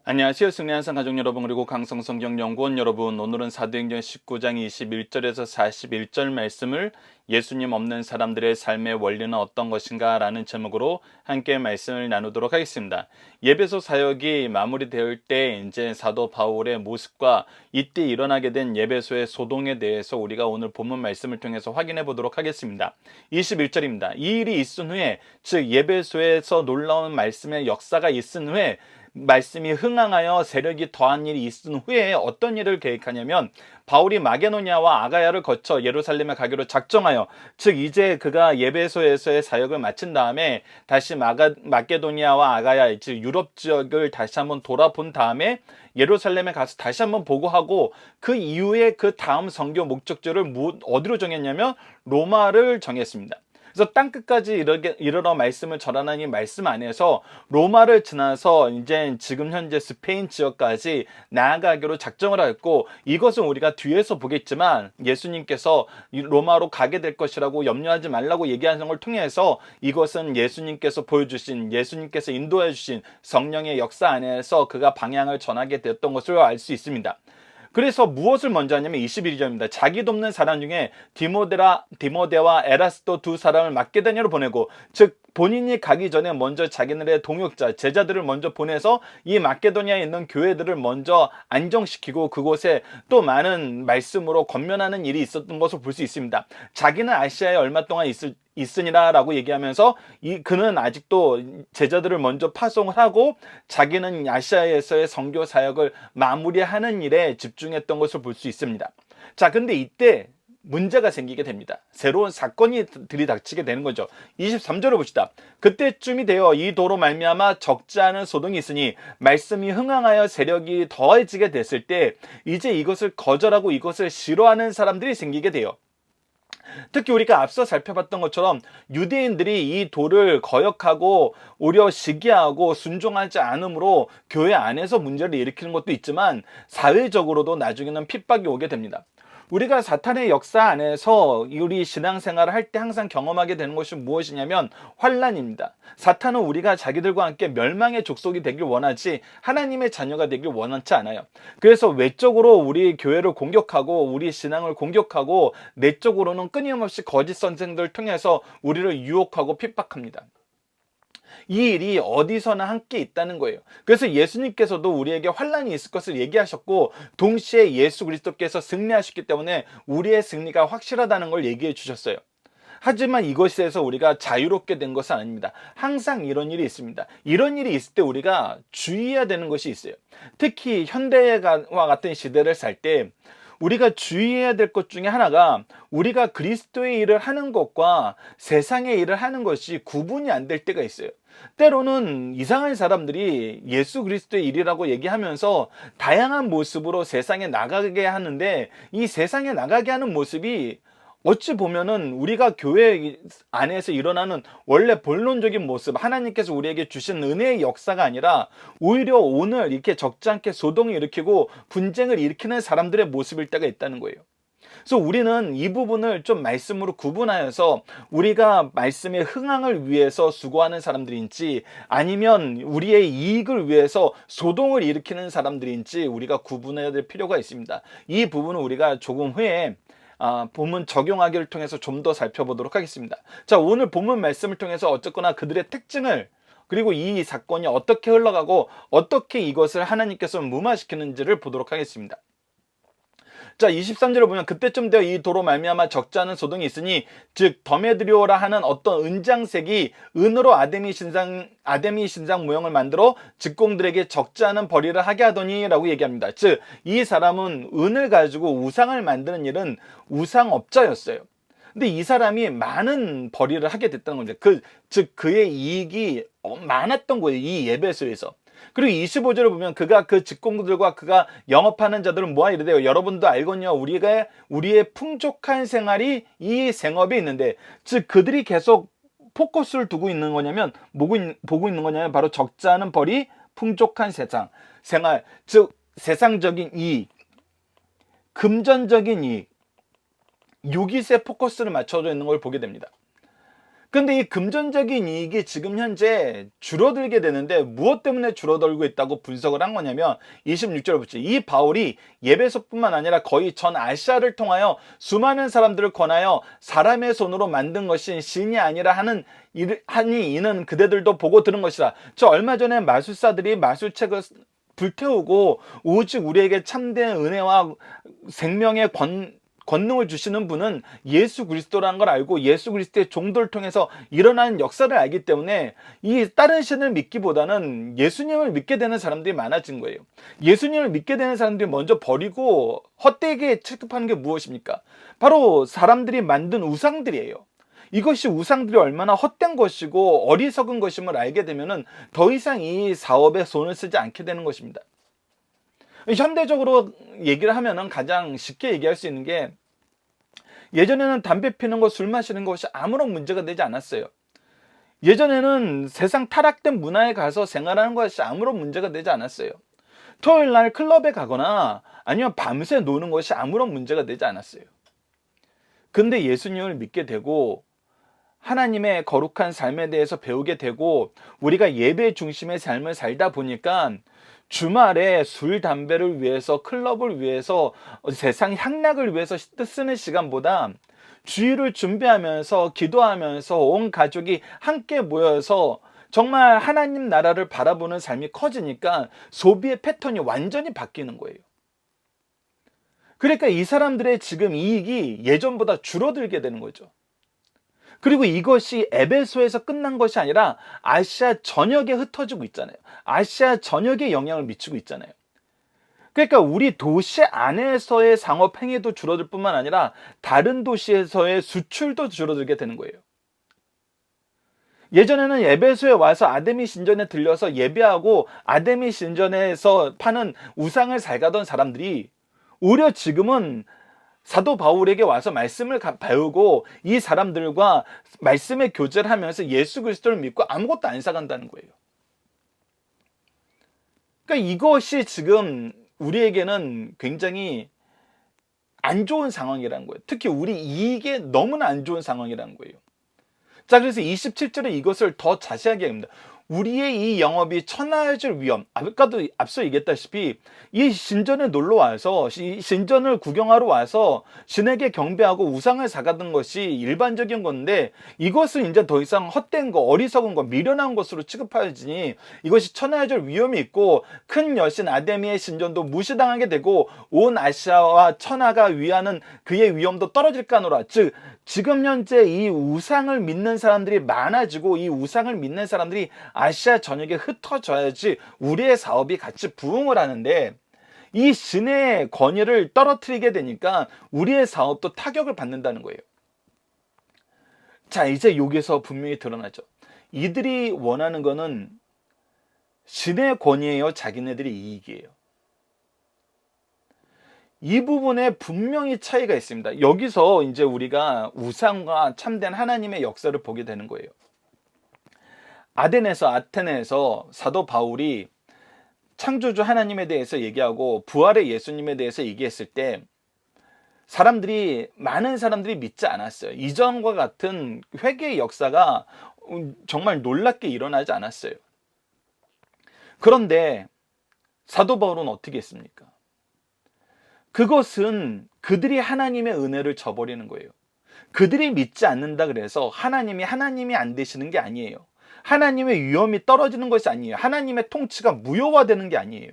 안녕하세요. 승리한산 가족 여러분, 그리고 강성성경연구원 여러분, 오늘은 사도행전 19장 21절에서 41절 말씀을 예수님 없는 사람들의 삶의 원리는 어떤 것인가 라는 제목으로 함께 말씀을 나누도록 하겠습니다. 예배소 사역이 마무리될 때 이제 사도 바울의 모습과 이때 일어나게 된 예배소의 소동에 대해서 우리가 오늘 본문 말씀을 통해서 확인해 보도록 하겠습니다. 21절입니다. 이 일이 있은 후에, 즉 예배소에서 놀라운 말씀의 역사가 있은 후에, 말씀이 흥황하여 세력이 더한 일이 있은 후에 어떤 일을 계획하냐면, 바울이 마게도냐와 아가야를 거쳐 예루살렘에 가기로 작정하여, 즉 이제 그가 예배소에서의 사역을 마친 다음에 다시 마게도냐와 아가야, 즉 유럽 지역을 다시 한번 돌아본 다음에 예루살렘에 가서 다시 한번 보고하고, 그 이후에 그 다음 선교 목적지를 어디로 정했냐면 로마를 정했습니다. 그래서 땅끝까지 이르러 말씀을 전하는 이 말씀 안에서 로마를 지나서 이제 지금 현재 스페인 지역까지 나아가기로 작정을 하였고, 이것은 우리가 뒤에서 보겠지만 예수님께서 로마로 가게 될 것이라고 염려하지 말라고 얘기하는 걸 통해서 이것은 예수님께서 보여주신, 예수님께서 인도해 주신 성령의 역사 안에서 그가 방향을 전하게 되었던 것을 알 수 있습니다. 그래서 무엇을 먼저 하냐면 21절입니다. 자기 돕는 사람 중에 디모데와 에라스도 두 사람을 마게도냐로 보내고, 즉 본인이 가기 전에 먼저 자기네의 동역자, 제자들을 먼저 보내서 이 마게도냐에 있는 교회들을 먼저 안정시키고 그곳에 또 많은 말씀으로 권면하는 일이 있었던 것을 볼 수 있습니다. 자기는 아시아에 얼마 동안 있으니라라고 얘기하면서 그는 아직도 제자들을 먼저 파송을 하고 자기는 아시아에서의 선교 사역을 마무리하는 일에 집중했던 것을 볼 수 있습니다. 자, 근데 이때 문제가 생기게 됩니다. 새로운 사건이 들이닥치게 되는 거죠. 23절을 봅시다. 그때쯤이 되어 이 도로 말미암아 적지 않은 소동이 있으니 말씀이 흥황하여 세력이 더해지게 됐을 때 이제 이것을 거절하고 이것을 싫어하는 사람들이 생기게 돼요. 특히 우리가 앞서 살펴봤던 것처럼 유대인들이 이 도를 거역하고 오히려 시기하고 순종하지 않으므로 교회 안에서 문제를 일으키는 것도 있지만 사회적으로도 나중에는 핍박이 오게 됩니다. 우리가 사탄의 역사 안에서 우리 신앙생활을 할 때 항상 경험하게 되는 것이 무엇이냐면 환난입니다. 사탄은 우리가 자기들과 함께 멸망의 족속이 되길 원하지 하나님의 자녀가 되길 원하지 않아요. 그래서 외적으로 우리 교회를 공격하고 우리 신앙을 공격하고 내적으로는 끊임없이 거짓 선생들을 통해서 우리를 유혹하고 핍박합니다. 이 일이 어디서나 함께 있다는 거예요. 그래서 예수님께서도 우리에게 환난이 있을 것을 얘기하셨고, 동시에 예수 그리스도께서 승리하셨기 때문에 우리의 승리가 확실하다는 걸 얘기해 주셨어요. 하지만 이것에서 우리가 자유롭게 된 것은 아닙니다. 항상 이런 일이 있습니다. 이런 일이 있을 때 우리가 주의해야 되는 것이 있어요. 특히 현대와 같은 시대를 살 때 우리가 주의해야 될 것 중에 하나가, 우리가 그리스도의 일을 하는 것과 세상의 일을 하는 것이 구분이 안 될 때가 있어요. 때로는 이상한 사람들이 예수 그리스도의 일이라고 얘기하면서 다양한 모습으로 세상에 나가게 하는데, 이 세상에 나가게 하는 모습이 어찌 보면은 우리가 교회 안에서 일어나는 원래 본론적인 모습, 하나님께서 우리에게 주신 은혜의 역사가 아니라 오히려 오늘 이렇게 적지 않게 소동을 일으키고 분쟁을 일으키는 사람들의 모습일 때가 있다는 거예요. 그래서 우리는 이 부분을 좀 말씀으로 구분하여서 우리가 말씀의 흥황을 위해서 수고하는 사람들인지 아니면 우리의 이익을 위해서 소동을 일으키는 사람들인지 우리가 구분해야 될 필요가 있습니다. 이 부분은 우리가 조금 후에 본문 적용하기를 통해서 좀 더 살펴보도록 하겠습니다. 자, 오늘 본문 말씀을 통해서 어쨌거나 그들의 특징을, 그리고 이 사건이 어떻게 흘러가고 어떻게 이것을 하나님께서 무마시키는지를 보도록 하겠습니다. 자, 23절을 보면 그때쯤 되어 이 도로 말미암아 적지 않은 소동이 있으니, 즉 더메드리오라 하는 어떤 은장색이 은으로 아데미 신상 모형을 만들어 직공들에게 적지 않은 벌이를 하게 하더니라고 얘기합니다. 즉 이 사람은 은을 가지고 우상을 만드는 일은 우상업자였어요. 근데 이 사람이 많은 벌이를 하게 됐다는 거죠. 즉 그의 이익이 많았던 거예요, 이 예배소에서. 그리고 25절을 보면 그가 그 직공들과 그가 영업하는 자들은 모아 이르되, 여러분도 알거니와 우리의 풍족한 생활이 이 생업에 있는데, 즉 그들이 계속 포커스를 두고 있는 거냐면 보고 있는 거냐면 바로 적지 않은 벌이 풍족한 생활, 즉 세상적인 이익, 금전적인 이익, 유기세 포커스를 맞춰져 있는 걸 보게 됩니다. 근데 이 금전적인 이익이 지금 현재 줄어들게 되는데 무엇 때문에 줄어들고 있다고 분석을 한 거냐면 26절 보지. 이 바울이 예배소뿐만 아니라 거의 전 아시아를 통하여 수많은 사람들을 권하여 사람의 손으로 만든 것이 신이 아니라 하니 이는 그대들도 보고 들은 것이라. 저 얼마 전에 마술사들이 마술책을 불태우고 오직 우리에게 참된 은혜와 생명의 권능을 주시는 분은 예수 그리스도라는 걸 알고 예수 그리스도의 종도를 통해서 일어나는 역사를 알기 때문에 이 다른 신을 믿기보다는 예수님을 믿게 되는 사람들이 많아진 거예요. 예수님을 믿게 되는 사람들이 먼저 버리고 헛되게 취급하는 게 무엇입니까? 바로 사람들이 만든 우상들이에요. 이것이 우상들이 얼마나 헛된 것이고 어리석은 것임을 알게 되면은 더 이상 이 사업에 손을 쓰지 않게 되는 것입니다. 현대적으로 얘기를 하면은 가장 쉽게 얘기할 수 있는 게, 예전에는 담배 피는 거, 술 마시는 것이 아무런 문제가 되지 않았어요. 예전에는 세상 타락된 문화에 가서 생활하는 것이 아무런 문제가 되지 않았어요. 토요일 날 클럽에 가거나 아니면 밤새 노는 것이 아무런 문제가 되지 않았어요. 근데 예수님을 믿게 되고 하나님의 거룩한 삶에 대해서 배우게 되고 우리가 예배 중심의 삶을 살다 보니까 주말에 술, 담배를 위해서, 클럽을 위해서, 세상 향락을 위해서 쓰는 시간보다 주일을 준비하면서 기도하면서 온 가족이 함께 모여서 정말 하나님 나라를 바라보는 삶이 커지니까 소비의 패턴이 완전히 바뀌는 거예요. 그러니까 이 사람들의 지금 이익이 예전보다 줄어들게 되는 거죠. 그리고 이것이 에베소에서 끝난 것이 아니라 아시아 전역에 흩어지고 있잖아요. 아시아 전역에 영향을 미치고 있잖아요. 그러니까 우리 도시 안에서의 상업 행위도 줄어들 뿐만 아니라 다른 도시에서의 수출도 줄어들게 되는 거예요. 예전에는 에베소에 와서 아데미 신전에 들려서 예배하고 아데미 신전에서 파는 우상을 살가던 사람들이 오히려 지금은 사도 바울에게 와서 말씀을 배우고 이 사람들과 말씀의 교제를 하면서 예수 그리스도를 믿고 아무것도 안 사간다는 거예요. 그러니까 이것이 지금 우리에게는 굉장히 안 좋은 상황이라는 거예요. 특히 우리 이익에 너무나 안 좋은 상황이라는 거예요. 자, 그래서 27절에 이것을 더 자세하게 합니다. 우리의 이 영업이 천하여질 위험. 아까도 앞서 얘기했다시피 이 신전에 놀러 와서 이 신전을 구경하러 와서 신에게 경배하고 우상을 사가던 것이 일반적인 건데, 이것은 이제 더 이상 헛된 거, 어리석은 거, 미련한 것으로 취급하여지니 이것이 천하여질 위험이 있고 큰 여신 아데미의 신전도 무시당하게 되고 온 아시아와 천하가 위하는 그의 위험도 떨어질까노라. 즉 지금 현재 이 우상을 믿는 사람들이 많아지고 이 우상을 믿는 사람들이 아시아 전역에 흩어져야지 우리의 사업이 같이 부흥을 하는데, 이 신의 권위를 떨어뜨리게 되니까 우리의 사업도 타격을 받는다는 거예요. 자, 이제 여기서 분명히 드러나죠. 이들이 원하는 거는 신의 권위예요, 자기네들의 이익이에요. 이 부분에 분명히 차이가 있습니다. 여기서 이제 우리가 우상과 참된 하나님의 역사를 보게 되는 거예요. 아테네에서 사도 바울이 창조주 하나님에 대해서 얘기하고 부활의 예수님에 대해서 얘기했을 때 많은 사람들이 믿지 않았어요. 이전과 같은 회개의 역사가 정말 놀랍게 일어나지 않았어요. 그런데 사도 바울은 어떻게 했습니까? 그것은 그들이 하나님의 은혜를 저버리는 거예요. 그들이 믿지 않는다 그래서 하나님이 안 되시는 게 아니에요. 하나님의 위엄이 떨어지는 것이 아니에요. 하나님의 통치가 무효화되는 게 아니에요.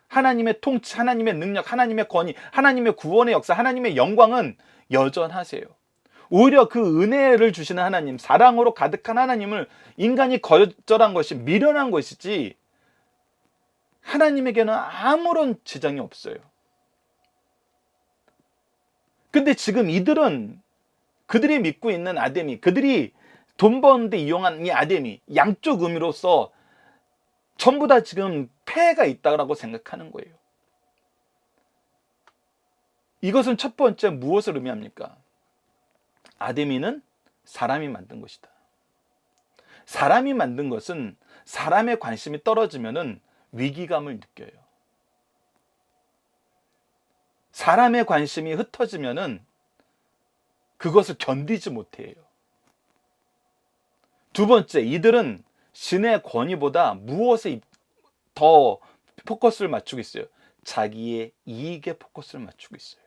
하나님의 통치, 하나님의 능력, 하나님의 권위, 하나님의 구원의 역사, 하나님의 영광은 여전하세요. 오히려 그 은혜를 주시는 하나님, 사랑으로 가득한 하나님을 인간이 거절한 것이 미련한 것이지 하나님에게는 아무런 지장이 없어요. 근데 지금 이들은 그들이 믿고 있는 아데미, 그들이 돈 버는데 이용한 이 아데미, 양쪽 의미로서 전부 다 지금 폐해가 있다고 생각하는 거예요. 이것은 첫 번째 무엇을 의미합니까? 아데미는 사람이 만든 것이다. 사람이 만든 것은 사람의 관심이 떨어지면은 위기감을 느껴요. 사람의 관심이 흩어지면은 그것을 견디지 못해요. 두 번째, 이들은 신의 권위보다 무엇에 더 포커스를 맞추고 있어요? 자기의 이익에 포커스를 맞추고 있어요.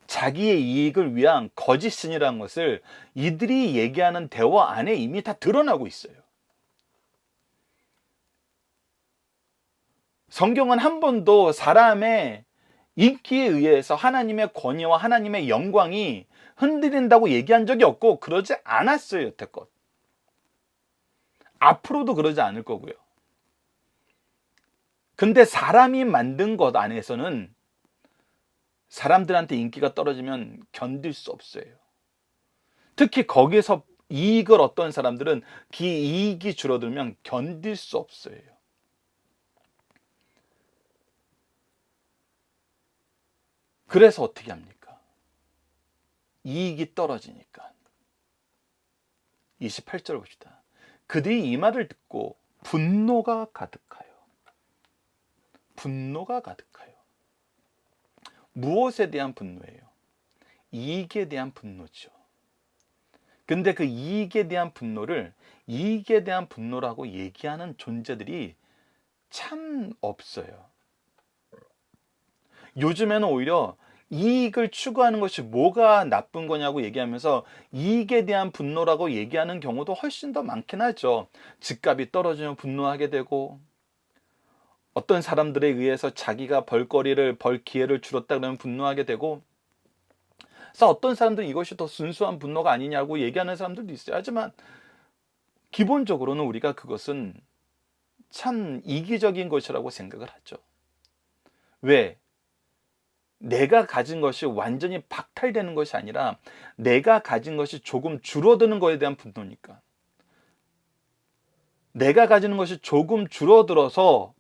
자기의 이익을 위한 거짓 신이라는 것을 이들이 얘기하는 대화 안에 이미 다 드러나고 있어요. 성경은 한 번도 사람의 인기에 의해서 하나님의 권위와 하나님의 영광이 흔들린다고 얘기한 적이 없고 그러지 않았어요, 여태껏. 앞으로도 그러지 않을 거고요. 근데 사람이 만든 것 안에서는 사람들한테 인기가 떨어지면 견딜 수 없어요. 특히 거기서 이익을 얻던 사람들은 그 이익이 줄어들면 견딜 수 없어요. 그래서 어떻게 합니까? 이익이 떨어지니까. 28절 봅시다. 그들이 이 말을 듣고 분노가 가득하여. 분노가 가득하여. 무엇에 대한 분노예요? 이익에 대한 분노죠. 근데 그 이익에 대한 분노를 이익에 대한 분노라고 얘기하는 존재들이 참 없어요. 요즘에는 오히려 이익을 추구하는 것이 뭐가 나쁜 거냐고 얘기하면서 이익에 대한 분노라고 얘기하는 경우도 훨씬 더 많긴 하죠. 집값이 떨어지면 분노하게 되고, 어떤 사람들에 의해서 자기가 벌 기회를 줄었다 그러면 분노하게 되고, 그래서 어떤 사람들은 이것이 더 순수한 분노가 아니냐고 얘기하는 사람들도 있어요. 하지만 기본적으로는 우리가 그것은 참 이기적인 것이라고 생각을 하죠. 왜? 내가 가진 것이 완전히 박탈되는 것이 아니라 내가 가진 것이 조금 줄어드는 것에 대한 분노니까. 내가 가지는 것이 조금 줄어들어서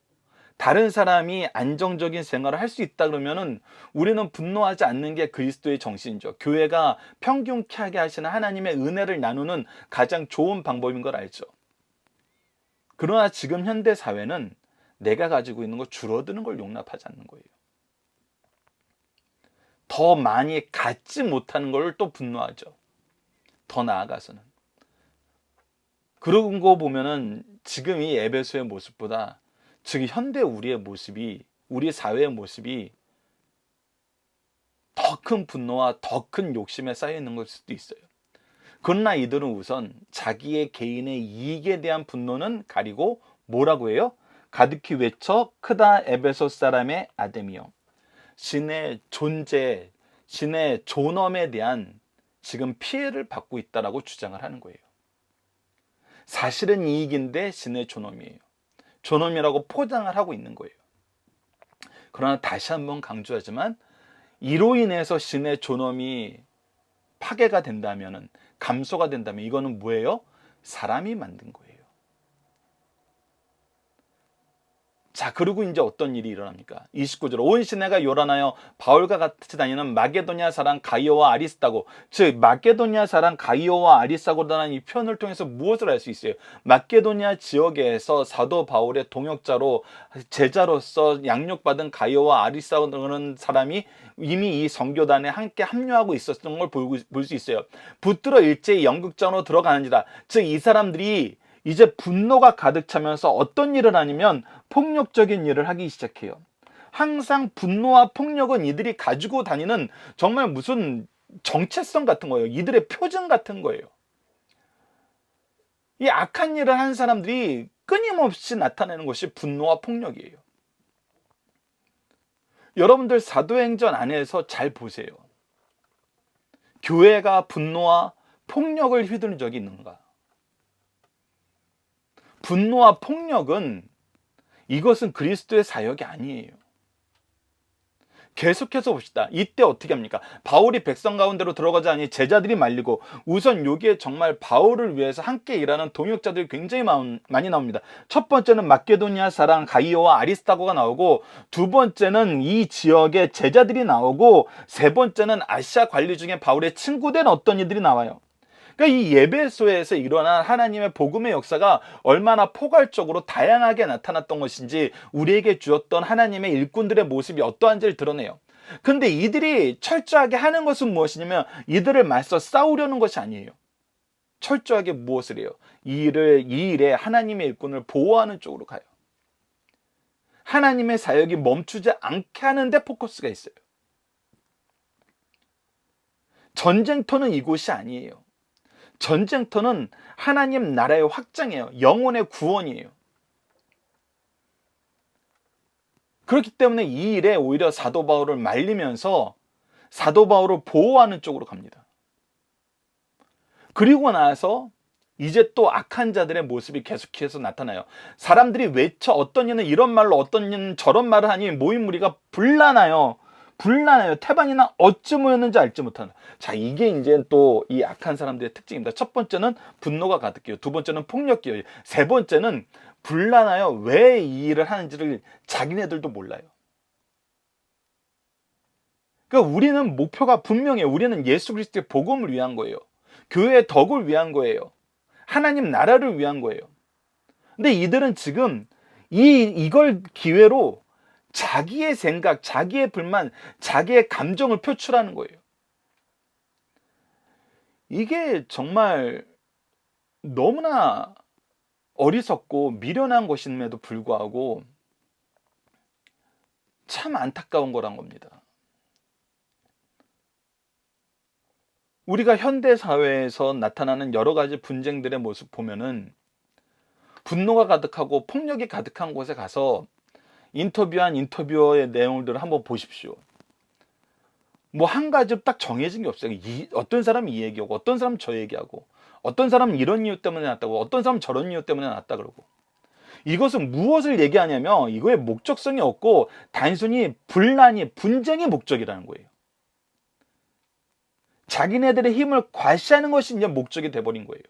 다른 사람이 안정적인 생활을 할 수 있다 그러면은 우리는 분노하지 않는 게 그리스도의 정신이죠. 교회가 평균케 하게 하시는 하나님의 은혜를 나누는 가장 좋은 방법인 걸 알죠. 그러나 지금 현대 사회는 내가 가지고 있는 거 줄어드는 걸 용납하지 않는 거예요. 더 많이 갖지 못하는 걸 또 분노하죠. 더 나아가서는. 그런 거 보면은 지금 이 에베소의 모습보다, 즉 현대 우리의 모습이, 우리 사회의 모습이 더 큰 분노와 더 큰 욕심에 쌓여 있는 걸 수도 있어요. 그러나 이들은 우선 자기의 개인의 이익에 대한 분노는 가리고 뭐라고 해요? 가득히 외쳐 크다 에베소 사람의 아데미여. 신의 존재, 신의 존엄에 대한 지금 피해를 받고 있다라고 주장을 하는 거예요. 사실은 이익인데 신의 존엄이에요. 존엄이라고 포장을 하고 있는 거예요. 그러나 다시 한번 강조하지만 이로 인해서 신의 존엄이 파괴가 된다면, 감소가 된다면 이거는 뭐예요? 사람이 만든 거예요. 자, 그리고 이제 어떤 일이 일어납니까? 29절, 온 시내가 요란하여 바울과 같이 다니는 마게도냐 사람 가이오와 아리스다고. 즉 마게도냐 사람 가이오와 아리스다고라는 이 표현을 통해서 무엇을 알 수 있어요? 마게도냐 지역에서 사도 바울의 동역자로, 제자로서 양육받은 가이오와 아리스다고라는 사람이 이미 이 선교단에 함께 합류하고 있었던 걸 볼 수 있어요. 붙들어 일제히 영국장으로 들어가는지라. 즉 이 사람들이 이제 분노가 가득 차면서 어떤 일을 하냐면 폭력적인 일을 하기 시작해요. 항상 분노와 폭력은 이들이 가지고 다니는 정말 무슨 정체성 같은 거예요. 이들의 표정 같은 거예요. 이 악한 일을 하는 사람들이 끊임없이 나타내는 것이 분노와 폭력이에요. 여러분들 사도행전 안에서 잘 보세요. 교회가 분노와 폭력을 휘두른 적이 있는가? 분노와 폭력은, 이것은 그리스도의 사역이 아니에요. 계속해서 봅시다. 이때 어떻게 합니까? 바울이 백성 가운데로 들어가자니 제자들이 말리고, 우선 여기에 정말 바울을 위해서 함께 일하는 동역자들이 굉장히 많이 나옵니다. 첫 번째는 마게도니아 사람 가이오와 아리스다고가 나오고, 두 번째는 이 지역의 제자들이 나오고, 세 번째는 아시아 관리 중에 바울의 친구된 어떤 이들이 나와요. 그러니까 이 에베소에서 일어난 하나님의 복음의 역사가 얼마나 포괄적으로 다양하게 나타났던 것인지, 우리에게 주었던 하나님의 일꾼들의 모습이 어떠한지를 드러내요. 근데 이들이 철저하게 하는 것은 무엇이냐면 이들을 맞서 싸우려는 것이 아니에요. 철저하게 무엇을 해요? 이 일에 하나님의 일꾼을 보호하는 쪽으로 가요. 하나님의 사역이 멈추지 않게 하는데 포커스가 있어요. 전쟁터는 이곳이 아니에요. 전쟁터는 하나님 나라의 확장이에요. 영혼의 구원이에요. 그렇기 때문에 이 일에 오히려 사도 바울을 말리면서 사도 바울을 보호하는 쪽으로 갑니다. 그리고 나서 이제 또 악한 자들의 모습이 계속해서 나타나요. 사람들이 외쳐 어떤 이는 이런 말로 어떤 이는 저런 말을 하니 모인 무리가 불나나요. 태반이나 어찌 모였는지 알지 못한다. 자, 이게 이제 또 이 악한 사람들의 특징입니다. 첫 번째는 분노가 가득해요. 두 번째는 폭력기예요. 세 번째는 불나나요. 왜 이 일을 하는지를 자기네들도 몰라요. 그러니까 우리는 목표가 분명해요. 우리는 예수 그리스도의 복음을 위한 거예요. 교회의 덕을 위한 거예요. 하나님 나라를 위한 거예요. 근데 이들은 지금 이걸 기회로 자기의 생각, 자기의 불만, 자기의 감정을 표출하는 거예요. 이게 정말 너무나 어리석고 미련한 것임에도 불구하고 참 안타까운 거란 겁니다. 우리가 현대 사회에서 나타나는 여러 가지 분쟁들의 모습 보면은 분노가 가득하고 폭력이 가득한 곳에 가서 인터뷰한 인터뷰어의 내용들을 한번 보십시오. 뭐 한 가지 딱 정해진 게 없어요. 어떤 사람은 이 얘기하고 어떤 사람은 저 얘기하고 어떤 사람은 이런 이유 때문에 났다고 어떤 사람은 저런 이유 때문에 났다 그러고 이것은 무엇을 얘기하냐면 이거의 목적성이 없고 단순히 분쟁이 목적이라는 거예요. 자기네들의 힘을 과시하는 것이 이제 목적이 돼버린 거예요.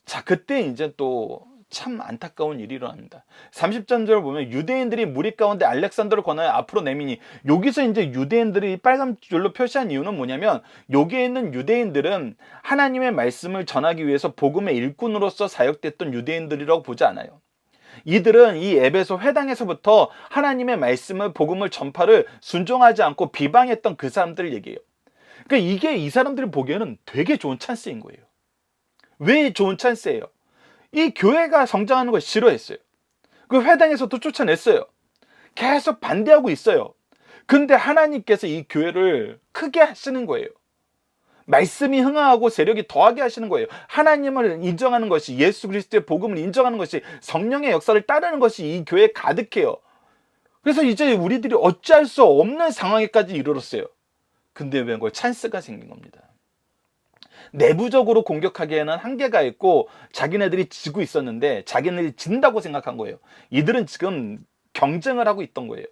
자, 그때 이제 또 참 안타까운 일이 일어납니다. 30절을 보면 유대인들이 무리 가운데 알렉산더를 권하여 앞으로 내미니 여기서 이제 유대인들이 빨간 줄로 표시한 이유는 뭐냐면 여기에 있는 유대인들은 하나님의 말씀을 전하기 위해서 복음의 일꾼으로서 사역됐던 유대인들이라고 보지 않아요. 이들은 이 에베소 회당에서부터 하나님의 말씀을 복음을 전파를 순종하지 않고 비방했던 그 사람들 얘기예요. 그러니까 이게 이 사람들이 보기에는 되게 좋은 찬스인 거예요. 왜 좋은 찬스예요? 이 교회가 성장하는 걸 싫어했어요. 그 회당에서도 쫓아냈어요. 계속 반대하고 있어요. 근데 하나님께서 이 교회를 크게 하시는 거예요. 말씀이 흥하고 세력이 더하게 하시는 거예요. 하나님을 인정하는 것이 예수 그리스도의 복음을 인정하는 것이 성령의 역사를 따르는 것이 이 교회에 가득해요. 그래서 이제 우리들이 어찌할 수 없는 상황에까지 이르렀어요. 근데 왜 그걸 찬스가 생긴 겁니다. 내부적으로 공격하기에는 한계가 있고 자기네들이 지고 있었는데 자기네들이 진다고 생각한 거예요. 이들은 지금 경쟁을 하고 있던 거예요.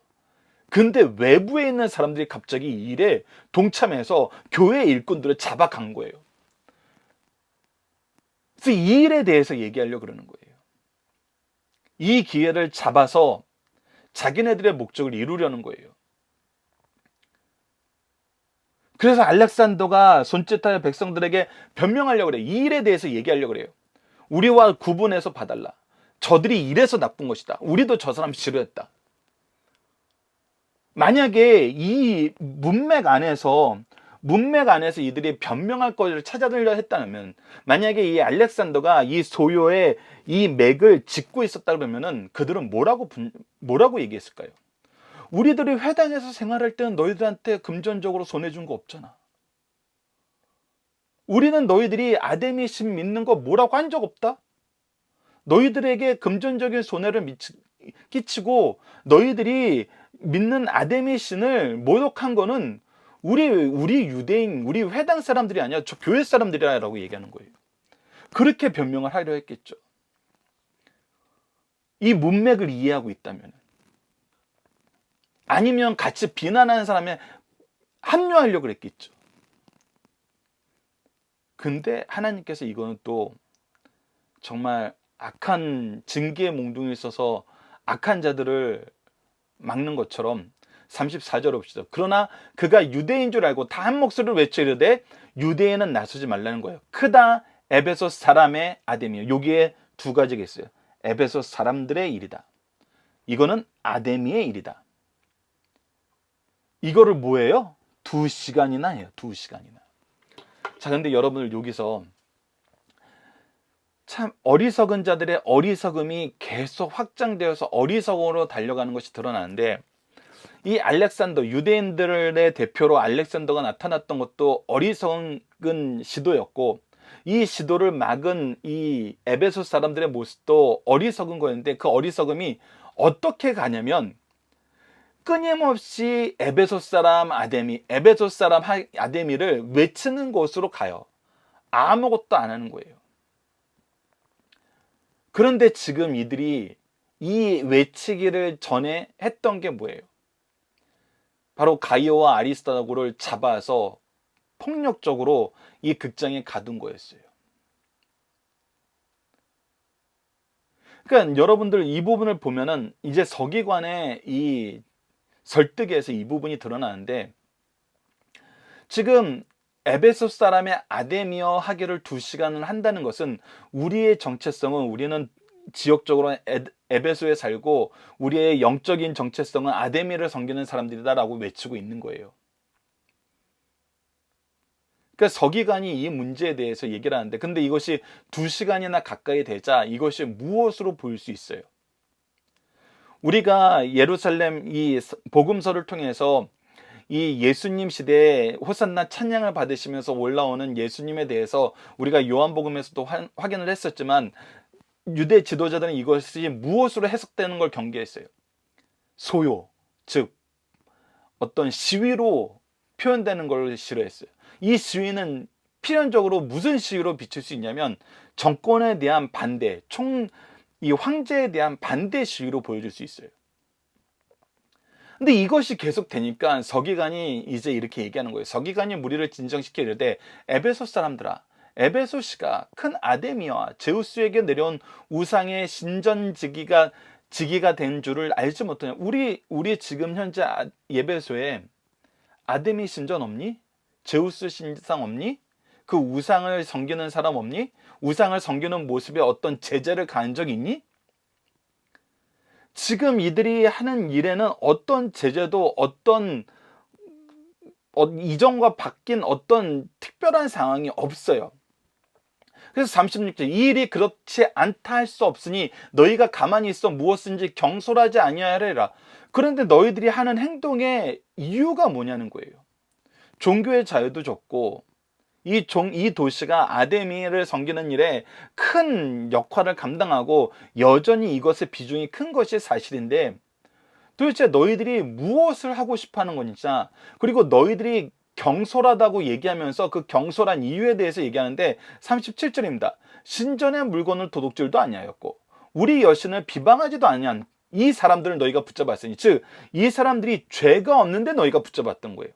근데 외부에 있는 사람들이 갑자기 이 일에 동참해서 교회 일꾼들을 잡아간 거예요. 그래서 이 일에 대해서 얘기하려고 그러는 거예요. 이 기회를 잡아서 자기네들의 목적을 이루려는 거예요. 그래서 알렉산더가 손짓하여 백성들에게 변명하려고 그래요. 이 일에 대해서 얘기하려고 그래요. 우리와 구분해서 봐달라. 저들이 이래서 나쁜 것이다. 우리도 저 사람 싫어했다. 만약에 이 문맥 안에서 이들이 변명할 것을 찾아들려 했다면 만약에 이 알렉산더가 이 소요의 이 맥을 짚고 있었다 그러면은 그들은 뭐라고 얘기했을까요? 우리들이 회당에서 생활할 때는 너희들한테 금전적으로 손해준 거 없잖아. 우리는 너희들이 아데미 신 믿는 거 뭐라고 한 적 없다. 너희들에게 금전적인 손해를 끼치고 너희들이 믿는 아데미 신을 모독한 거는 우리 유대인, 우리 회당 사람들이 아니라 저 교회 사람들이라고 얘기하는 거예요. 그렇게 변명을 하려 했겠죠. 이 문맥을 이해하고 있다면. 아니면 같이 비난하는 사람에 합류하려고 그랬겠죠. 근데 하나님께서 이거는 또 정말 악한 징계의 몽둥이에 있어서 악한 자들을 막는 것처럼 34절 봅시다. 그러나 그가 유대인 줄 알고 다 한 목소리로 외쳐 이르되 유대인은 나서지 말라는 거예요. 크다 에베소 사람의 아데미요. 여기에 두 가지가 있어요. 에베소 사람들의 일이다. 이거는 아데미의 일이다. 이거를 뭐예요? 2시간이나 해요. 2시간이나. 자, 근데 여러분들 여기서 참 어리석은 자들의 어리석음이 계속 확장되어서 어리석음으로 달려가는 것이 드러나는데, 이 알렉산더, 유대인들의 대표로 알렉산더가 나타났던 것도 어리석은 시도였고, 이 시도를 막은 이 에베소 사람들의 모습도 어리석은 거였는데, 그 어리석음이 어떻게 가냐면 끊임없이 에베소 사람 아데미를 외치는 곳으로 가요. 아무것도 안 하는 거예요. 그런데 지금 이들이 이 외치기를 전에 했던 게 뭐예요? 바로 가이오와 아리스타고를 잡아서 폭력적으로 이 극장에 가둔 거였어요. 그러니까 여러분들 이 부분을 보면은 이제 서기관의 이 설득에서 이 부분이 드러나는데, 지금 에베소 사람의 아데미어 하기를 2시간을 한다는 것은 우리의 정체성은, 우리는 지역적으로 에베소에 살고 우리의 영적인 정체성은 아데미를 섬기는 사람들이다라고 외치고 있는 거예요. 그러니까 서기관이 이 문제에 대해서 얘기를 하는데, 근데 이것이 2시간이나 가까이 되자 이것이 무엇으로 보일 수 있어요? 우리가 예루살렘 이 복음서를 통해서 이 예수님 시대에 호산나 찬양을 받으시면서 올라오는 예수님에 대해서 우리가 요한복음에서도 확인을 했었지만, 유대 지도자들은 이것이 무엇으로 해석되는 걸 경계했어요. 소요, 즉 어떤 시위로 표현되는 걸 싫어했어요. 이 시위는 필연적으로 무슨 시위로 비칠 수 있냐면 정권에 대한 반대, 이 황제에 대한 반대 시위로 보여줄 수 있어요. 근데 이것이 계속 되니까 서기관이 이제 이렇게 얘기하는 거예요. 서기관이 무리를 진정시켜 이르되, 에베소 사람들아, 에베소시가 큰 아데미와 제우스에게 내려온 우상의 신전지기가 된 줄을 알지 못하냐. 우리 지금 현재 에베소에 아데미 신전 없니? 제우스 신상 없니? 그 우상을 섬기는 사람 없니? 우상을 섬기는 모습에 어떤 제재를 가한 적이 있니? 지금 이들이 하는 일에는 어떤 제재도, 어떤 이전과 바뀐 어떤 특별한 상황이 없어요. 그래서 36절, 이 일이 그렇지 않다 할 수 없으니 너희가 가만히 있어 무엇인지 경솔하지 아니하리라. 그런데 너희들이 하는 행동의 이유가 뭐냐는 거예요. 종교의 자유도 줬고, 이 도시가 아데미를 섬기는 일에 큰 역할을 감당하고 여전히 이것의 비중이 큰 것이 사실인데, 도대체 너희들이 무엇을 하고 싶어 하는 건지, 그리고 너희들이 경솔하다고 얘기하면서 그 경솔한 이유에 대해서 얘기하는데, 37절입니다. 신전의 물건을 도둑질도 아니하였고 우리 여신을 비방하지도 아니한 이 사람들을 너희가 붙잡았으니, 즉 이 사람들이 죄가 없는데 너희가 붙잡았던 거예요.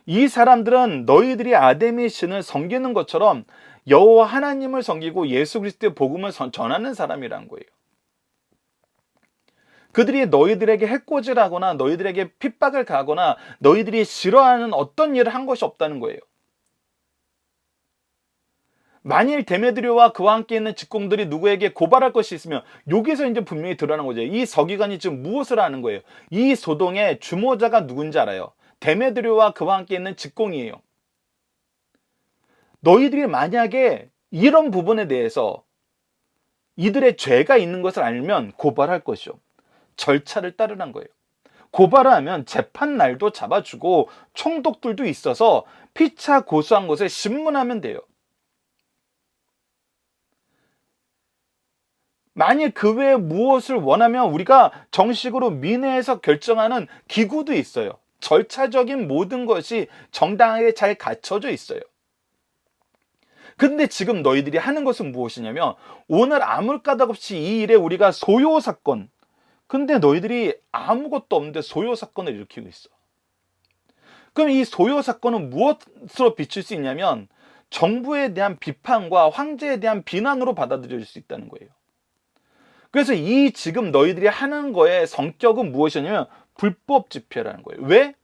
이 사람들은 너희들이 아데미 신을 섬기는 것처럼 여호와 하나님을 섬기고 예수 그리스도의 복음을 전하는 사람이란 거예요. 그들이 너희들에게 해코지하거나 너희들에게 핍박을 가거나 너희들이 싫어하는 어떤 일을 한 것이 없다는 거예요. 만일 데메드리오와 그와 함께 있는 직공들이 누구에게 고발할 것이 있으면, 여기서 이제 분명히 드러나는 거죠. 이 서기관이 지금 무엇을 하는 거예요? 이 소동의 주모자가 누군지 알아요. 데메드리오와 그와 함께 있는 직공이에요. 너희들이 만약에 이런 부분에 대해서 이들의 죄가 있는 것을 알면 고발할 것이요. 절차를 따르는 거예요. 고발을 하면 재판 날도 잡아주고 총독들도 있어서 피차 고소한 것을 신문하면 돼요. 만일 그 외에 무엇을 원하면 우리가 정식으로 민회에서 결정하는 기구도 있어요. 절차적인 모든 것이 정당하게 잘 갖춰져 있어요. 근데 지금 너희들이 하는 것은 무엇이냐면, 오늘 아무 까닭 없이 이 일에 우리가 소요 사건, 근데 너희들이 아무것도 없는데 소요 사건을 일으키고 있어. 그럼 이 소요 사건은 무엇으로 비칠 수 있냐면, 정부에 대한 비판과 황제에 대한 비난으로 받아들여질 수 있다는 거예요. 그래서 이 지금 너희들이 하는 거의 성격은 무엇이냐면 불법 집회라는 거예요. 왜?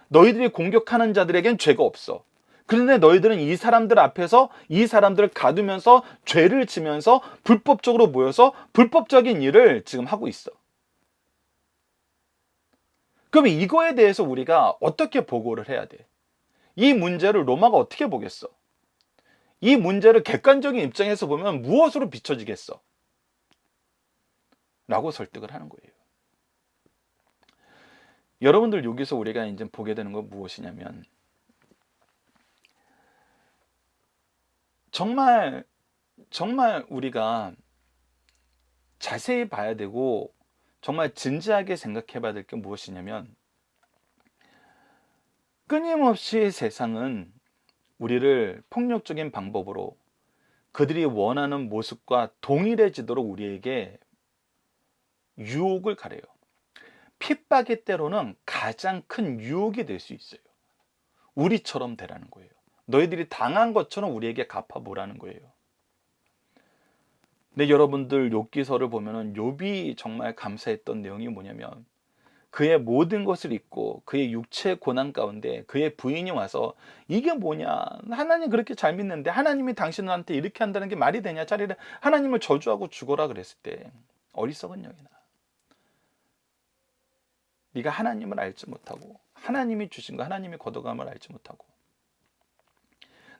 너희들이 공격하는 자들에겐 죄가 없어. 그런데 너희들은 이 사람들 앞에서 이 사람들을 가두면서 죄를 지면서 불법적으로 모여서 불법적인 일을 지금 하고 있어. 그럼 이거에 대해서 우리가 어떻게 보고를 해야 돼? 이 문제를 로마가 어떻게 보겠어? 이 문제를 객관적인 입장에서 보면 무엇으로 비춰지겠어? 라고 설득을 하는 거예요. 여러분들 여기서 우리가 이제 보게 되는 건 무엇이냐면 정말 우리가 자세히 봐야 되고 정말 진지하게 생각해 봐야 될 게 무엇이냐면 끊임없이 세상은 우리를 폭력적인 방법으로 그들이 원하는 모습과 동일해지도록 우리에게 유혹을 가려요. 핍박이 때로는 가장 큰 유혹이 될 수 있어요. 우리처럼 되라는 거예요. 너희들이 당한 것처럼 우리에게 갚아보라는 거예요. 근데 여러분들 욥기서를 보면은 욥이 정말 감사했던 내용이 뭐냐면 그의 모든 것을 잊고 그의 육체의 고난 가운데 그의 부인이 와서 이게 뭐냐, 하나님 그렇게 잘 믿는데 하나님이 당신한테 이렇게 한다는 게 말이 되냐, 차라리 하나님을 저주하고 죽어라 그랬을 때 어리석은 영이나 네가 하나님을 알지 못하고 하나님이 주신 거 하나님이 거둬감을 알지 못하고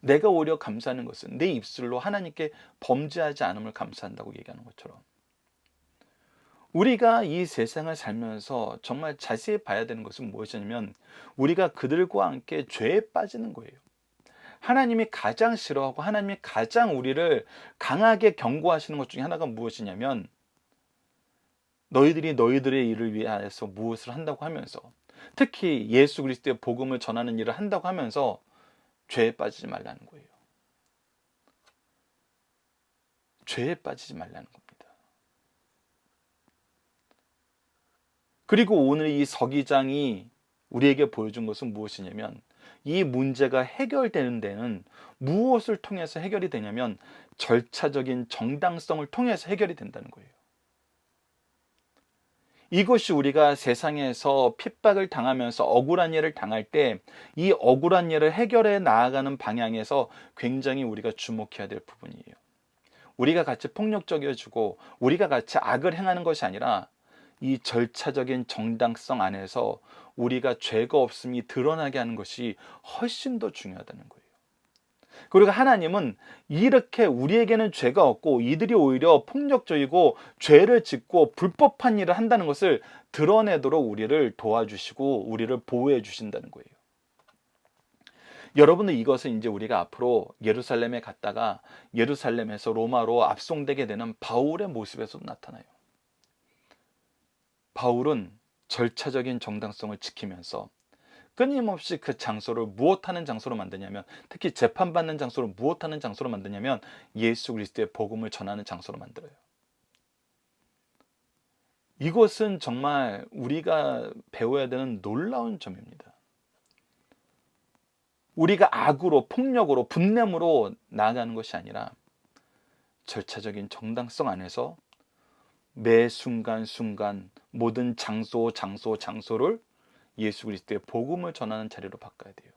내가 오히려 감사하는 것은 내 입술로 하나님께 범죄하지 않음을 감사한다고 얘기하는 것처럼 우리가 이 세상을 살면서 정말 자세히 봐야 되는 것은 무엇이냐면 우리가 그들과 함께 죄에 빠지는 거예요. 하나님이 가장 싫어하고 하나님이 가장 우리를 강하게 경고하시는 것 중에 하나가 무엇이냐면 너희들이 너희들의 일을 위하여서 무엇을 한다고 하면서 특히 예수 그리스도의 복음을 전하는 일을 한다고 하면서 죄에 빠지지 말라는 거예요. 죄에 빠지지 말라는 겁니다. 그리고 오늘 이 서기장이 우리에게 보여준 것은 무엇이냐면 이 문제가 해결되는 데는 무엇을 통해서 해결이 되냐면 절차적인 정당성을 통해서 해결이 된다는 거예요. 이것이 우리가 세상에서 핍박을 당하면서 억울한 일을 당할 때 이 억울한 일을 해결해 나아가는 방향에서 굉장히 우리가 주목해야 될 부분이에요. 우리가 같이 폭력적이어지고 우리가 같이 악을 행하는 것이 아니라 이 절차적인 정당성 안에서 우리가 죄가 없음이 드러나게 하는 것이 훨씬 더 중요하다는 거예요. 그리고 하나님은 이렇게 우리에게는 죄가 없고 이들이 오히려 폭력적이고 죄를 짓고 불법한 일을 한다는 것을 드러내도록 우리를 도와주시고 우리를 보호해 주신다는 거예요. 여러분들 이것은 이제 우리가 앞으로 예루살렘에 갔다가 예루살렘에서 로마로 압송되게 되는 바울의 모습에서도 나타나요. 바울은 절차적인 정당성을 지키면서 끊임없이 그 장소를 무엇하는 장소로 만드냐면 특히 재판받는 장소를 무엇하는 장소로 만드냐면 예수 그리스도의 복음을 전하는 장소로 만들어요. 이것은 정말 우리가 배워야 되는 놀라운 점입니다. 우리가 악으로 폭력으로 분냄으로 나아가는 것이 아니라 절차적인 정당성 안에서 매 순간순간 모든 장소를 예수 그리스도의 복음을 전하는 자리로 바꿔야 돼요.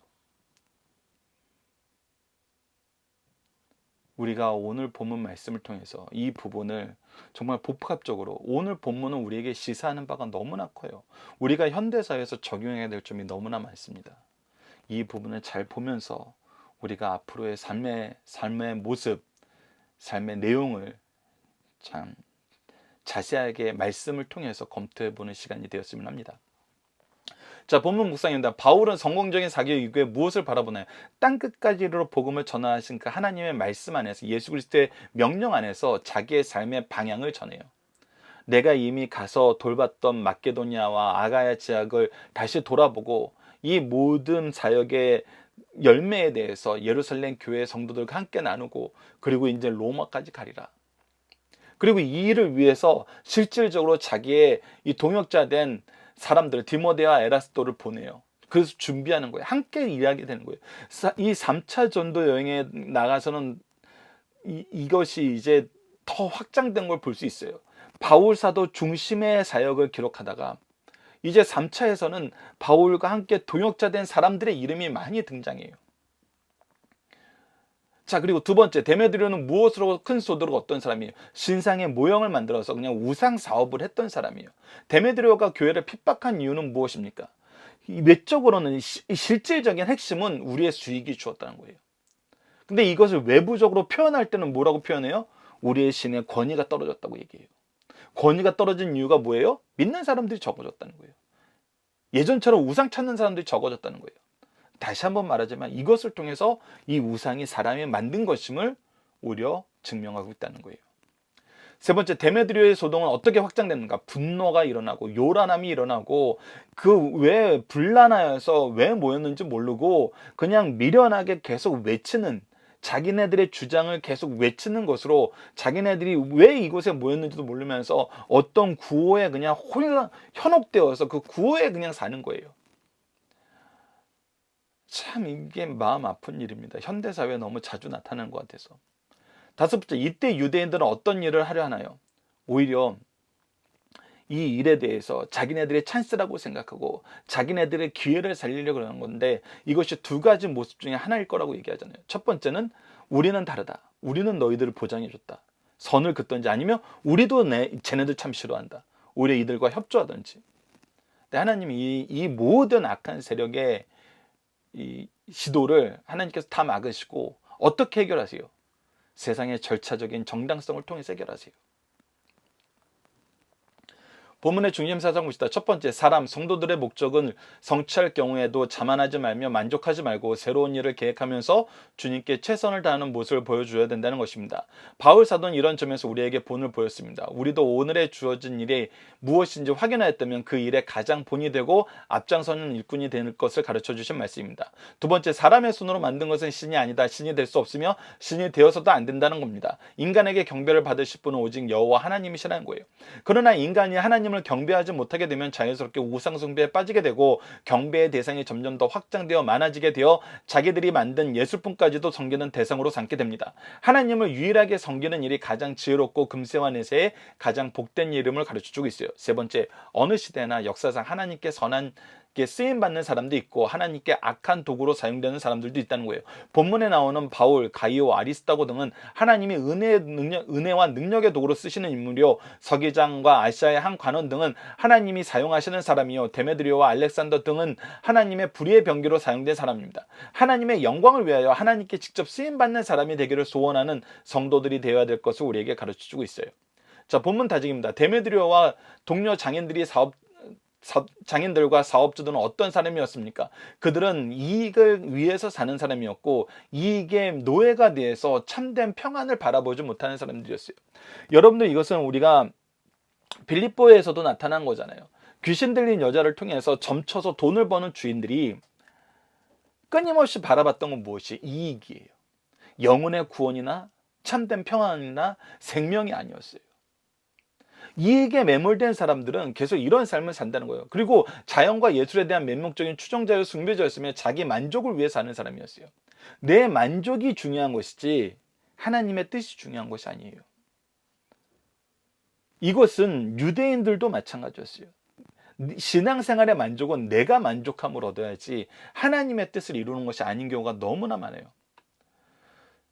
우리가 오늘 본문 말씀을 통해서 이 부분을 정말 복합적으로 오늘 본문은 우리에게 시사하는 바가 너무나 커요. 우리가 현대사회에서 적용해야 될 점이 너무나 많습니다. 이 부분을 잘 보면서 우리가 앞으로의 삶의 모습, 삶의 내용을 참 자세하게 말씀을 통해서 검토해보는 시간이 되었으면 합니다. 자, 본문 묵상입니다. 바울은 성공적인 사교 이후에 무엇을 바라보나요? 땅끝까지로 복음을 전하신 그 하나님의 말씀 안에서 예수 그리스도의 명령 안에서 자기의 삶의 방향을 전해요. 내가 이미 가서 돌봤던 마케도니아와 아가야 지역을 다시 돌아보고 이 모든 사역의 열매에 대해서 예루살렘 교회 성도들과 함께 나누고 그리고 이제 로마까지 가리라. 그리고 이 일을 위해서 실질적으로 자기의 이 동역자 된 사람들 디모데와 에라스도를 보내요. 그래서 준비하는 거예요. 함께 일하게 되는 거예요. 이 3차 전도 여행에 나가서는 이것이 이제 더 확장된 걸 볼 수 있어요. 바울 사도 중심의 사역을 기록하다가 이제 3차에서는 바울과 함께 동역자 된 사람들의 이름이 많이 등장해요. 자, 그리고 두 번째, 데메드리오는 무엇으로 큰 소득을 얻던 사람이에요? 신상의 모형을 만들어서 그냥 우상 사업을 했던 사람이에요. 데메드리오가 교회를 핍박한 이유는 무엇입니까? 외적으로는 실질적인 핵심은 우리의 수익이 주었다는 거예요. 근데 이것을 외부적으로 표현할 때는 뭐라고 표현해요? 우리의 신의 권위가 떨어졌다고 얘기해요. 권위가 떨어진 이유가 뭐예요? 믿는 사람들이 적어졌다는 거예요. 예전처럼 우상 찾는 사람들이 적어졌다는 거예요. 다시 한번 말하자면 이것을 통해서 이 우상이 사람이 만든 것임을 오히려 증명하고 있다는 거예요. 세 번째, 데메드리오의 소동은 어떻게 확장됐는가? 분노가 일어나고 요란함이 일어나고 그 왜 분란하여서 왜 모였는지 모르고 그냥 미련하게 계속 외치는, 자기네들의 주장을 계속 외치는 것으로 자기네들이 왜 이곳에 모였는지도 모르면서 어떤 구호에 그냥 현혹되어서 그 구호에 그냥 사는 거예요. 참 이게 마음 아픈 일입니다. 현대사회에 너무 자주 나타나는 것 같아서. 다섯 번째, 이때 유대인들은 어떤 일을 하려 하나요? 오히려 이 일에 대해서 자기네들의 찬스라고 생각하고 자기네들의 기회를 살리려고 하는 건데, 이것이 두 가지 모습 중에 하나일 거라고 얘기하잖아요. 첫 번째는 우리는 다르다. 우리는 너희들을 보장해줬다. 선을 긋든지, 아니면 우리도 쟤네들 참 싫어한다. 오히려 이들과 협조하든지. 근데 하나님이 이 모든 악한 세력의 이 시도를 하나님께서 다 막으시고 어떻게 해결하세요? 세상의 절차적인 정당성을 통해서 해결하세요. 본문의 중심 사상 봅시다. 첫 번째, 사람, 성도들의 목적은 성취할 경우에도 자만하지 말며 만족하지 말고 새로운 일을 계획하면서 주님께 최선을 다하는 모습을 보여줘야 된다는 것입니다. 바울 사도는 이런 점에서 우리에게 본을 보였습니다. 우리도 오늘에 주어진 일이 무엇인지 확인하였다면 그 일에 가장 본이 되고 앞장서는 일꾼이 될 것을 가르쳐 주신 말씀입니다. 두 번째, 사람의 손으로 만든 것은 신이 아니다. 신이 될 수 없으며 신이 되어서도 안 된다는 겁니다. 인간에게 경배를 받으실 분은 오직 여호와 하나님이시라는 거예요. 그러나 인간이 하나님을 경배하지 못하게 되면 자연스럽게 우상 숭배에 빠지게 되고 경배의 대상이 점점 더 확장되어 많아지게 되어 자기들이 만든 예술품까지도 섬기는 대상으로 삼게 됩니다. 하나님을 유일하게 섬기는 일이 가장 지혜롭고 금세와 내세의 가장 복된 이름을 가르쳐주고 있어요. 세 번째, 어느 시대나 역사상 하나님께 선한 쓰임받는 사람도 있고 하나님께 악한 도구로 사용되는 사람들도 있다는 거예요. 본문에 나오는 바울, 가이오, 아리스타고 등은 하나님이 은혜와 능력의 도구로 쓰시는 인물이요, 서기장과 아시아의 한 관원 등은 하나님이 사용하시는 사람이요, 데메드리오와 알렉산더 등은 하나님의 불의의 병기로 사용된 사람입니다. 하나님의 영광을 위하여 하나님께 직접 쓰임받는 사람이 되기를 소원하는 성도들이 되어야 될 것을 우리에게 가르쳐주고 있어요. 자, 본문 다짐입니다. 데메드리오와 동료 장인들과 사업주들은 어떤 사람이었습니까? 그들은 이익을 위해서 사는 사람이었고 이익의 노예가 돼서 참된 평안을 바라보지 못하는 사람들이었어요. 여러분들, 이것은 우리가 빌립보에서도 나타난 거잖아요. 귀신 들린 여자를 통해서 점쳐서 돈을 버는 주인들이 끊임없이 바라봤던 건 무엇이? 이익이에요. 영혼의 구원이나 참된 평안이나 생명이 아니었어요. 이익에 매몰된 사람들은 계속 이런 삶을 산다는 거예요. 그리고 자연과 예술에 대한 맹목적인 추종자여 숭배자였으며 자기 만족을 위해 사는 사람이었어요. 내 만족이 중요한 것이지 하나님의 뜻이 중요한 것이 아니에요. 이것은 유대인들도 마찬가지였어요. 신앙생활의 만족은 내가 만족함을 얻어야지 하나님의 뜻을 이루는 것이 아닌 경우가 너무나 많아요.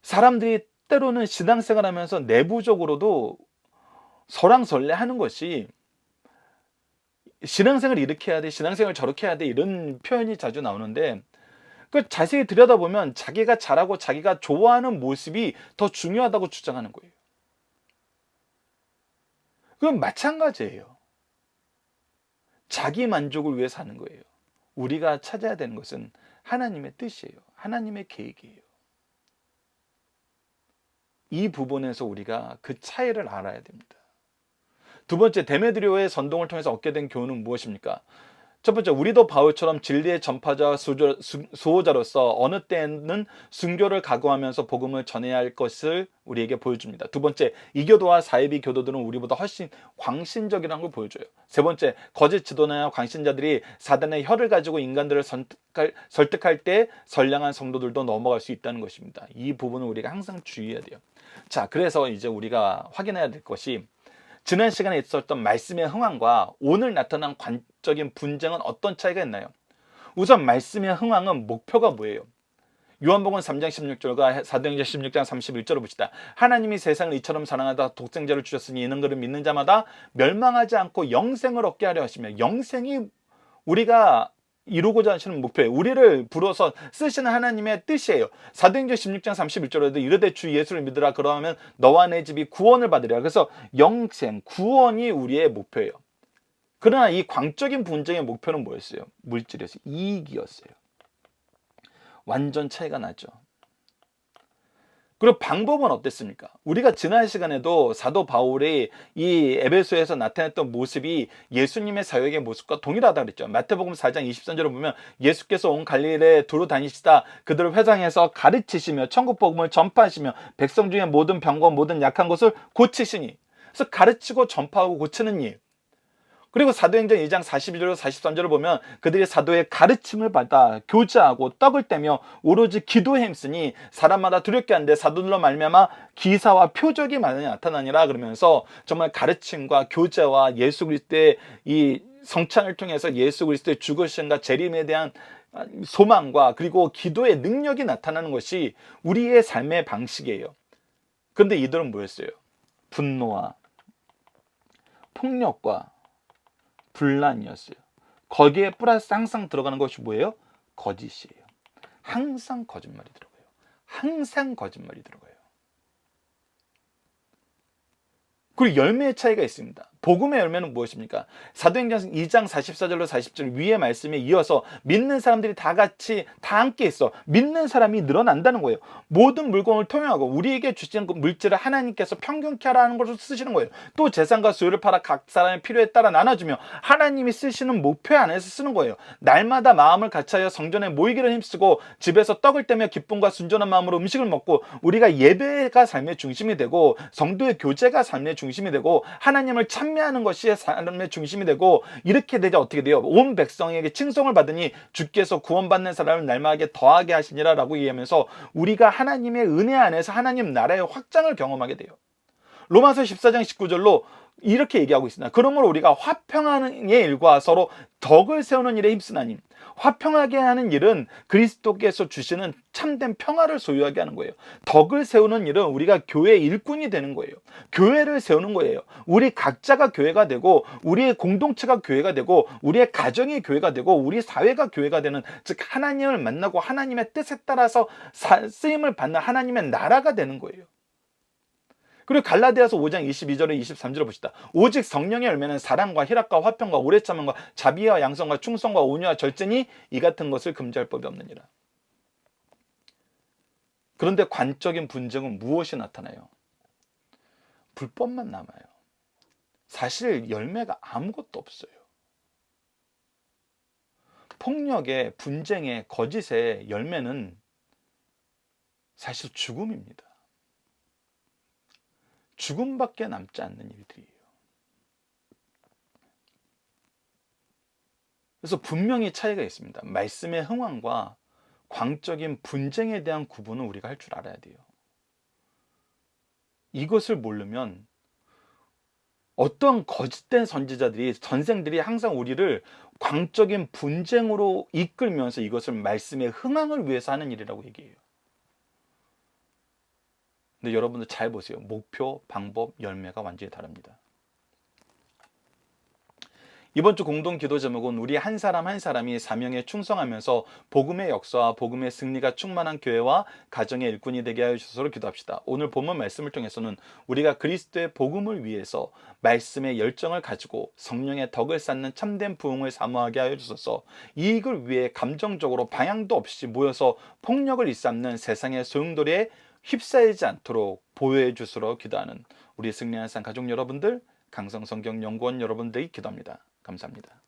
사람들이 때로는 신앙생활하면서 내부적으로도 설왕설래하는 것이 신앙생활 이렇게 해야 돼, 신앙생활 저렇게 해야 돼, 이런 표현이 자주 나오는데 그 자세히 들여다보면 자기가 잘하고 자기가 좋아하는 모습이 더 중요하다고 주장하는 거예요. 그건 마찬가지예요. 자기 만족을 위해 사는 거예요. 우리가 찾아야 되는 것은 하나님의 뜻이에요. 하나님의 계획이에요. 이 부분에서 우리가 그 차이를 알아야 됩니다. 두 번째, 데메드리오의 선동을 통해서 얻게 된 교훈은 무엇입니까? 첫 번째, 우리도 바울처럼 진리의 전파자와 수호자로서 어느 때에는 순교를 각오하면서 복음을 전해야 할 것을 우리에게 보여줍니다. 두 번째, 이교도와 사이비 교도들은 우리보다 훨씬 광신적이라는 걸 보여줘요. 세 번째, 거짓 지도자나 광신자들이 사단의 혀를 가지고 인간들을 설득할 때 선량한 성도들도 넘어갈 수 있다는 것입니다. 이 부분은 우리가 항상 주의해야 돼요. 자, 그래서 이제 우리가 확인해야 될 것이, 지난 시간에 있었던 말씀의 흥황과 오늘 나타난 관적인 분쟁은 어떤 차이가 있나요? 우선 말씀의 흥황은 목표가 뭐예요? 요한복음 3장 16절과 사도행전 16장 31절을 봅시다. 하나님이 세상을 이처럼 사랑하다 독생자를 주셨으니 이는 그를 믿는 자마다 멸망하지 않고 영생을 얻게 하려 하시며, 영생이 우리가 이루고자 하시는 목표예요. 우리를 불어서 쓰시는 하나님의 뜻이에요. 사도행전 16장 31절에도 이르되 주 예수를 믿으라 그러면 너와 내 집이 구원을 받으리라. 그래서 영생, 구원이 우리의 목표예요. 그러나 이 광적인 분쟁의 목표는 뭐였어요? 물질이었어요. 이익이었어요. 완전 차이가 나죠. 그리고 방법은 어땠습니까? 우리가 지난 시간에도 사도 바울이 이 에베소에서 나타냈던 모습이 예수님의 사역의 모습과 동일하다고 그랬죠. 마태복음 4장 23절을 보면 예수께서 온 갈릴리에 두루 다니시다 그들을 회당에서 가르치시며 천국 복음을 전파하시며 백성 중에 모든 병과 모든 약한 것을 고치시니. 그래서 가르치고 전파하고 고치는 일. 그리고 사도행전 2장 42절로 43절을 보면 그들이 사도의 가르침을 받아 교제하고 떡을 떼며 오로지 기도에 힘쓰니 사람마다 두렵게 한데 사도들로 말미암아 기사와 표적이 많이 나타나니라. 그러면서 정말 가르침과 교제와 예수 그리스도의 이 성찬을 통해서 예수 그리스도의 죽으심과 재림에 대한 소망과 그리고 기도의 능력이 나타나는 것이 우리의 삶의 방식이에요. 그런데 이들은 뭐였어요? 분노와 폭력과 분란이었어요. 거기에 플러스 항상 들어가는 것이 뭐예요? 거짓이에요. 항상 거짓말이 들어가요. 항상 거짓말이 들어가요. 그리고 열매의 차이가 있습니다. 복음의 열매는 무엇입니까? 사도행전 2장 44절로 40절 위의 말씀에 이어서 믿는 사람들이 다 같이 다 함께 있어 믿는 사람이 늘어난다는 거예요. 모든 물건을 통용하고 우리에게 주시는 그 물질을 하나님께서 평균케 하라는 것을 쓰시는 거예요. 또 재산과 수요를 팔아 각 사람의 필요에 따라 나눠주며 하나님이 쓰시는 목표 안에서 쓰는 거예요. 날마다 마음을 같이하여 성전에 모이기를 힘쓰고 집에서 떡을 떼며 기쁨과 순전한 마음으로 음식을 먹고, 우리가 예배가 삶의 중심이 되고 성도의 교제가 삶의 중심이 되고 하나님을 찬미하는 것이 삶의 중심이 되고, 이렇게 되자 어떻게 돼요? 온 백성에게 칭송을 받으니 주께서 구원받는 사람을 날마다 더하게 하시니라 라고 얘기하면서 우리가 하나님의 은혜 안에서 하나님 나라의 확장을 경험하게 돼요. 로마서 14장 19절로 이렇게 얘기하고 있습니다. 그러므로 우리가 화평하는 일과 서로 덕을 세우는 일에 힘쓰나니. 화평하게 하는 일은 그리스도께서 주시는 참된 평화를 소유하게 하는 거예요. 덕을 세우는 일은 우리가 교회 일꾼이 되는 거예요. 교회를 세우는 거예요. 우리 각자가 교회가 되고 우리의 공동체가 교회가 되고 우리의 가정이 교회가 되고 우리 사회가 교회가 되는, 즉 하나님을 만나고 하나님의 뜻에 따라서 쓰임을 받는 하나님의 나라가 되는 거예요. 그리고 갈라디아서 5장 22절에 23절을 보시다. 오직 성령의 열매는 사랑과 희락과 화평과 오래 참음과 자비와 양성과 충성과 온유와 절제니 이 같은 것을 금지할 법이 없느니라. 그런데 관적인 분쟁은 무엇이 나타나요? 불법만 남아요. 사실 열매가 아무것도 없어요. 폭력의, 분쟁의, 거짓의 열매는 사실 죽음입니다. 죽음밖에 남지 않는 일들이에요. 그래서 분명히 차이가 있습니다. 말씀의 흥황과 광적인 분쟁에 대한 구분은 우리가 할 줄 알아야 돼요. 이것을 모르면 어떤 거짓된 선지자들이, 전생들이 항상 우리를 광적인 분쟁으로 이끌면서 이것을 말씀의 흥황을 위해서 하는 일이라고 얘기해요. 근데 여러분들 잘 보세요. 목표, 방법, 열매가 완전히 다릅니다. 이번 주 공동 기도 제목은 우리 한 사람 한 사람이 사명에 충성하면서 복음의 역사와 복음의 승리가 충만한 교회와 가정의 일꾼이 되게 하여 주소서 기도합시다. 오늘 본문 말씀을 통해서는 우리가 그리스도의 복음을 위해서 말씀의 열정을 가지고 성령의 덕을 쌓는 참된 부흥을 사모하게 하여 주소서. 이익을 위해 감정적으로 방향도 없이 모여서 폭력을 일삼는 세상의 소용돌이에 휩싸이지 않도록 보호해 주시러 기도하는 우리 승리한 산 가족 여러분들, 강성성경연구원 여러분들이 기도합니다. 감사합니다.